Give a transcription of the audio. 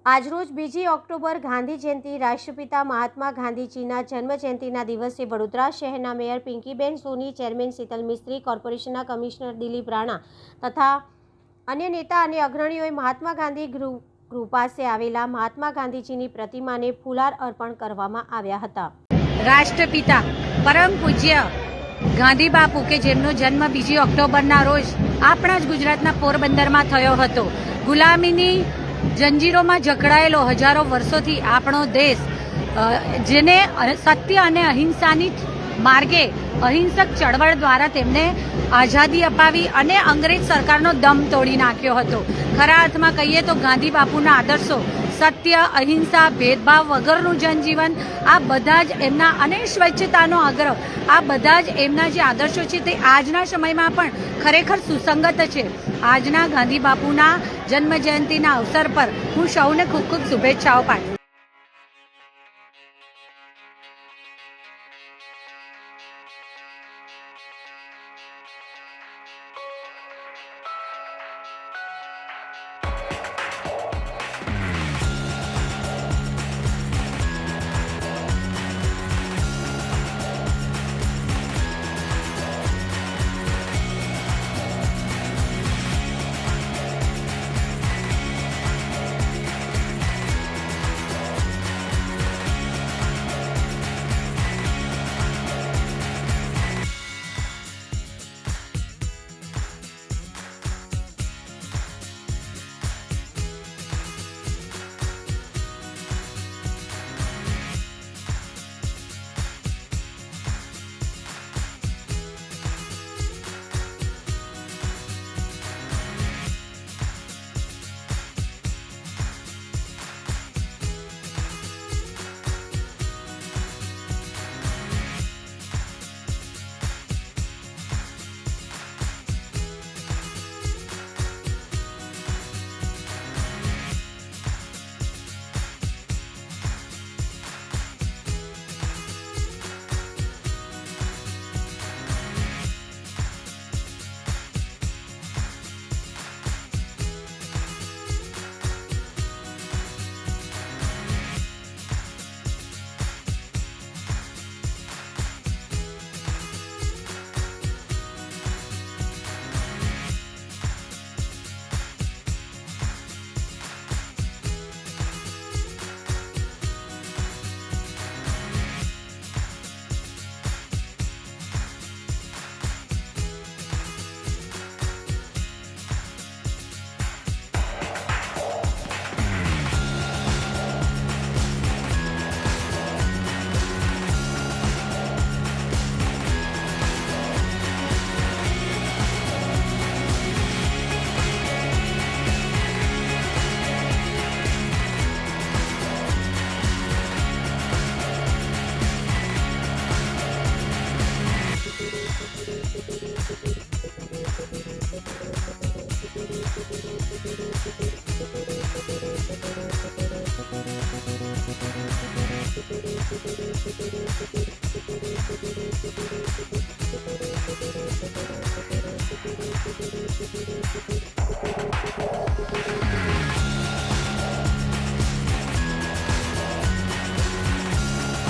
આજરોજ 2 ઓક્ટોબર ગાંધી જયંતિ રાષ્ટ્રપિતા મહાત્મા ગાંધીજીના જન્મજયંતિના દિવસે વડોદરા શહેરના મેયર પિંકીબેન સોની, ચેરમેન શીતલ મિસ્ત્રી, કોર્પોરેશનના કમિશનર દિલીપ રાણા તથા અન્ય નેતા અને અગ્રણીઓએ મહાત્મા ગાંધી ગૃહ પાસે આવેલા મહાત્મા ગાંધીજીની પ્રતિમાને ફૂલહાર અર્પણ કરવામાં આવ્યા હતા। રાષ્ટ્રપિતા પરમ પૂજ્ય ગાંધી બાપુ કે જેમનો જન્મ 2 ઓક્ટોબરના રોજ આપણા જ ગુજરાતના પોરબંદરમાં થયો હતો। ગુલામીની જંજીરોમાં જકડાયેલો હજારો વર્ષોથી આપણો દેશ જેને સત્ય અને અહિંસાની માર્ગે અહિંસક ચળવળ દ્વારા તેમને આઝાદી અપાવી અને અંગ્રેજ સરકારનો દમ તોડી નાખ્યો હતો। ખરા અર્થમાં કહીએ તો ગાંધી બાપુના આદર્શો સત્ય, અહિંસા, ભેદભાવ વગરનું જનજીવન, આ બધા જ એમના અને સ્વચ્છતાનો આગ્રહ, આ બધા જ એમના જે આદર્શો છે તે આજના સમયમાં પણ ખરેખર સુસંગત છે। આજના ગાંધી બાપુના જન્મ જયંતિના અવસર પર હું સૌને ખૂબ ખૂબ શુભેચ્છાઓ પાઠવું।